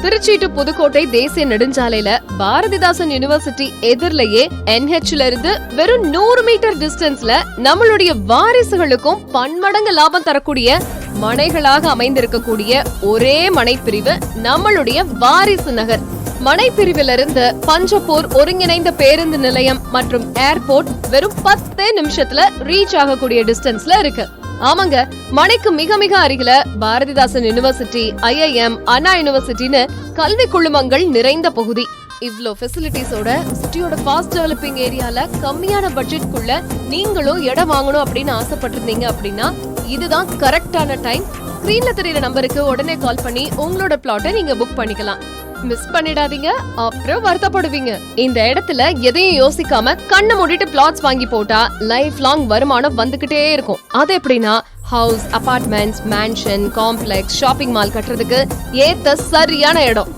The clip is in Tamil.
திருச்சி டு புதுக்கோட்டை தேசிய நெடுஞ்சாலையில பாரதிதாசன் யூனிவர்சிட்டி எதிரிலேயே NHல இருந்து வெறும் 100 மீட்டர் டிஸ்டன்ஸ்ல நம்மளுடைய வாரிசுகளுக்கும் பன்மடங்கு லாபம் தரக்கூடிய மனைகளாக அமைந்திருக்கக்கூடிய ஒரே மனைப்பிரிவு நம்மளுடைய வாரிசு நகர். மனைப்பிரிவிலிருந்து பஞ்சப்பூர் ஒருங்கிணைந்த பேருந்து நிலையம் மற்றும் ஏர்போர்ட் வெறும் 10 நிமிஷத்துல ரீச் ஆகக்கூடிய டிஸ்டன்ஸ்ல இருக்கு. ஆமாங்க, மனைக்கு மிக மிக அருகில பாரதிதாசன் யூனிவர்சிட்டி, IIM, அண்ணா யூனிவர்சிட்டின்னு கல்வி குழுமங்கள் நிறைந்த பகுதி. இவ்ளோ ஃபெசிலிட்டிஸோட சிட்டியோட ஃபாஸ்ட் டெவலப்பிங் ஏரியால கம்மியான பட்ஜெட்குள்ள நீங்களும் இடம் வாங்கணும் அப்படின்னு ஆசைப்பட்டிருந்தீங்க அப்படின்னா இதுதான் கரெக்டான டைம். ஸ்கிரீன்ல தெரியுற நம்பருக்கு உடனே கால் பண்ணி உங்களோட பிளாட்டை நீங்க புக் பண்ணிக்கலாம். மிஸ் பண்ணிடாதீங்க, அப்புறம் வருத்தப்படுவீங்க. இந்த இடத்துல எதையும் யோசிக்காம கண்ணை மூடிட்டு பிளாட்ஸ் வாங்கி போட்டா லைஃப் லாங் வருமானம் வந்துகிட்டே இருக்கும். அது எப்படின்னா house, apartments, mansion, complex, shopping mall கட்டுறதுக்கு ஏத்த சரியான இடம்.